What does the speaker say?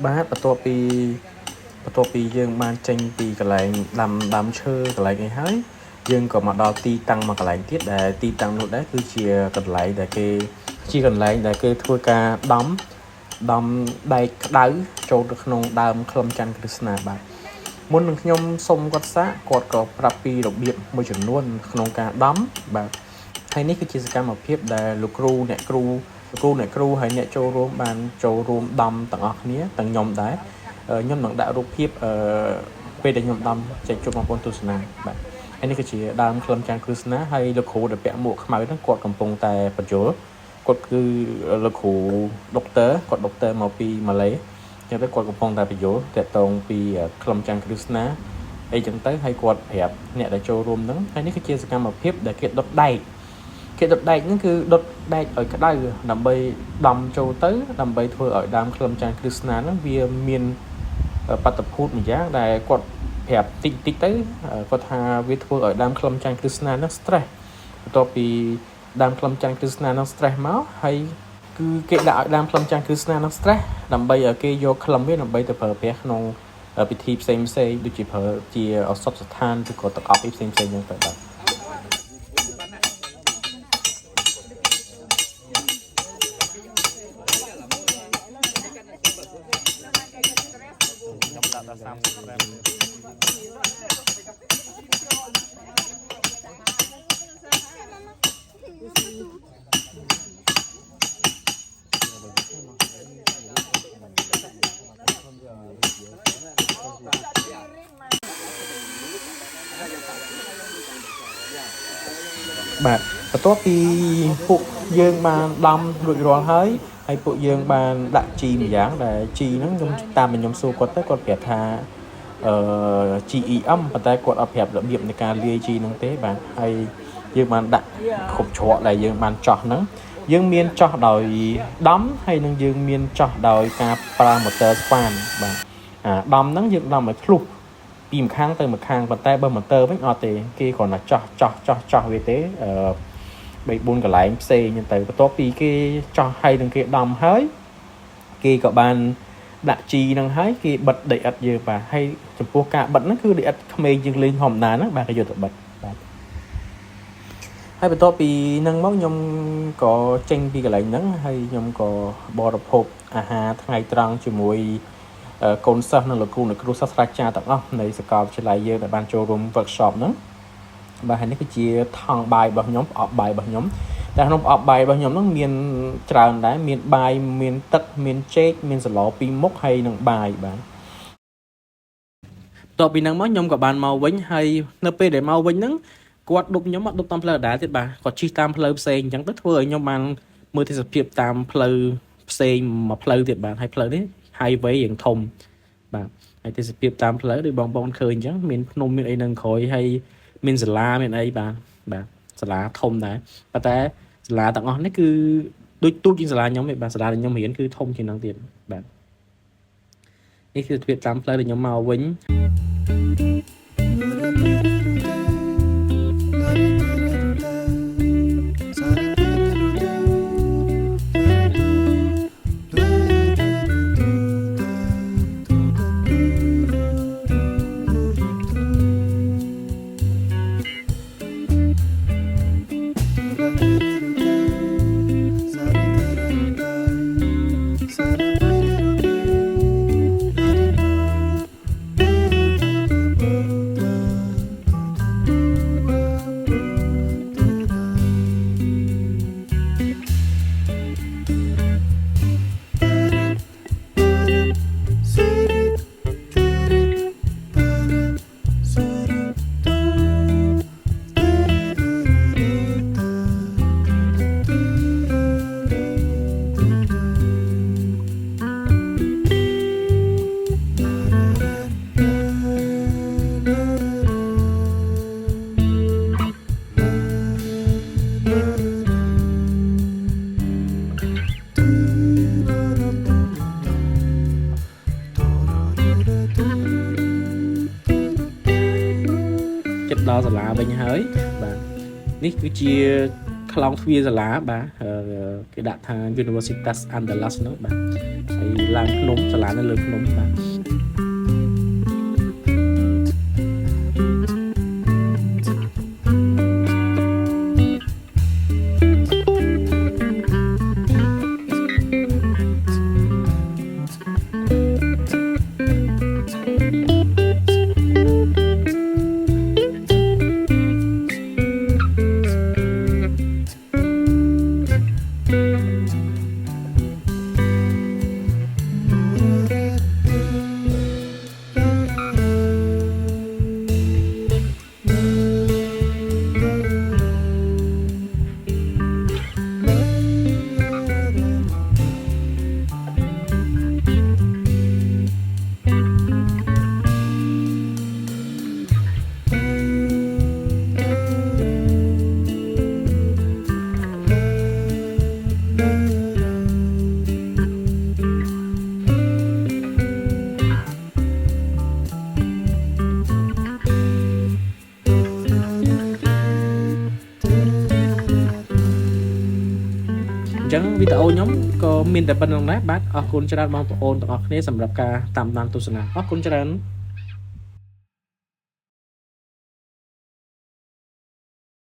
បាទបន្ទាប់ពីយើងបានចេញពីកន្លែងដាំឈើកន្លែងអីហើយយើងក៏មកដល់ទីតាំងមួយកន្លែងទៀតដែលទីតាំងនោះដែរគឺជាកន្លែងដែលគេធ្វើការដំដែកក្តៅចូលទៅក្នុងដើមខ្លឹមច័ន្ទក្រឹស្នាបាទមុននឹងខ្ញុំសុំគាត់សាកគាត់ក៏ប្រាប់ពីរបៀបមួយចំនួនក្នុងការដំបាទហើយនេះគឺជាសកម្មភាពដែលលោកគ្រូអ្នកគ្រូហើយអ្នកចូលរួមបានចូលរួមដំទាំងអស់គ្នាទាំងខ្ញុំដែរខ្ញុំនឹងដាក់រូបភាពពេលដែលខ្ញុំដំចែកជូនបងប្អូនទស្សនាបាទហើយនេះគឺជាដើមខ្លឹមច័ន្ទក្រឹស្នាហើយលោកគ្រូដែលពាក់មួកខ្មៅហ្នឹងគាត់កំពុងតែបញ្យល់គាត់គឺលោកគ្រូដុកទ័រមកពីម៉ាឡេចឹងទៅគាត់កំពុងតែបញ្យល់តាក់ទងពីខ្លឹមច័ន្ទក្រឹស្នាអីចឹងទៅហើយគាត់ប្រាប់អ្នកដែលចូលរួមហ្នឹងហើយនេះគឺជាសកម្មភាពដែលគេដុតដែកហ្នឹងគឺដុតដែកឲ្យក្តៅដើម្បីដំចូលទៅដើម្បីធ្វើឲ្យដើមខ្លឹមច័ន្ទក្រឹស្នាហ្នឹងវាមានបាតុភូតម្យ៉ាងដែលគាត់ប្រាប់តិចទៅគាត់ថាវាធ្វើឲ្យដើមខ្លឹមច័ន្ទក្រឹស្នាហ្នឹង stress បន្ទាប់ពីដើមខ្លឹមច័ន្ទក្រឹស្នាហ្នឹង stress មកហើយគឺគេដាក់ឲ្យដើមខ្លឹមច័ន្ទក្រឹស្នាហ្នឹង stress ដើម្បីឲ្យគេយកខ្លឹមវាដើម្បីទៅប្រើប្រាស់ក្នុងពិធីផ្សេងដូចជាប្រើជាឱសថស្ថានឬក៏ទឹកអប់ផ្សេងចឹងទៅបាទបាទបន្ទាប់ពីពួកយើងបានដំរួចរាល់ហើយពួកយើងបានដាក់ជីម្យ៉ាងដែលជីហ្នឹងខ្ញុំសួរគាត់ទៅគាត់ប្រាប់ថា GEM ប៉ុន្តែគាត់អត់ប្រាប់របៀបនៃការលាយជីហ្នឹងទេបាទហើយយើងបានដាក់គ្រប់ច្រកដែលយើងបានចោះហ្នឹងយើងមានចោះដោយដំហើយនឹងយើងមានចោះដោយការប្រើម៉ូទ័រស្វានបាទដំហ្នឹងយើងដំឲ្យធ្លុះពីម្ខាងទៅម្ខាងប៉ុន្តែបើម៉ូទ័រវិញអត់ទេគេគ្រាន់តែចោះវាទេ3-4កន្លែងផ្សេងហ្នឹងទៅបន្ទាប់ពីគេចោះហើយនឹងគេដំហើយគេក៏បានដាក់ជីហ្នឹងហើយគេបិទដីឥដ្ឋយើងបាទហើយចំពោះការបិទហ្នឹងគឺដីឥដ្ឋក្មេងជាងលេងធម្មតាហ្នឹងបាទគេយកទៅបិទបាទហើយបន្ទាប់ពីហ្នឹងមកខ្ញុំក៏ចេញពីកន្លែងហ្នឹងហើយខ្ញុំក៏បរិភោគអាហារថ្ងៃត្រង់ជាមួយកូនសិស្សនិងលោកគ្រូសាស្ត្រាចារ្យទាំងអស់នៃសាកលវិទ្យាល័យយើងដែលបានចូលរួម workshop ហ្នឹងបាទហើយនេះគឺជាថង់បាយរបស់ខ្ញុំប្រអប់បាយរបស់ខ្ញុំតែក្នុងប្រអប់បាយរបស់ខ្ញុំហ្នឹងមានច្រើនដែរមានបាយមានទឹកមានចេកមានសឡពីរមុខហើយនឹងបាយបាទបន្ទាប់ពីហ្នឹងមកខ្ញុំក៏បានមកវិញហើយនៅពេលដែលមកវិញហ្នឹងគាត់ឌុបខ្ញុំមកឌុបតាមផ្លូវដដែលទៀតបាទគាត់ជិះតាមផ្លូវផ្សេងអញ្ចឹងទៅធ្វើឲ្យខ្ញុំបានមើលទេសភាពតាមផ្លូវផ្សេងមួយផ្លូវទៀតបាទហើយផ្លូវនេះ highway យ៉ាងធំបាទហើយទេសភាពតាមផ្លូវដូចបងប្អូនឃើញអញ្ចឹងមានភ្នំមានអីនឹងក្រោយហើយមានសាលាមានអីបាទសាលាធំដែរប៉ុន្តែសាលាទាំងអស់នេះគឺដូចទូចជាងសាលាខ្ញុំទេបាទសាលាខ្ញុំរៀនគឺធំជាងហ្នឹងទៀតបាទនេះគឺទេសភាពតាមផ្លូវដែលខ្ញុំមកវិញដល់សាលាវិញហើយបាទនេះគឺជាខ្លោងទ្វារសាលាបាទ គេដាក់ថា Universitas Andalas ហ្នឹងបាទហើយឡើងភ្នំសាលានៅលើភ្នំបាទ ចឹងវីដេអូខ្ញុំក៏មានតែប៉ុណ្្នឹងដែរបាទអរគុណច្រើនបងប្អូនទាំងអស់គ្នាសម្រាប់ការតាមដានទស្សនាអរគុណច្រើន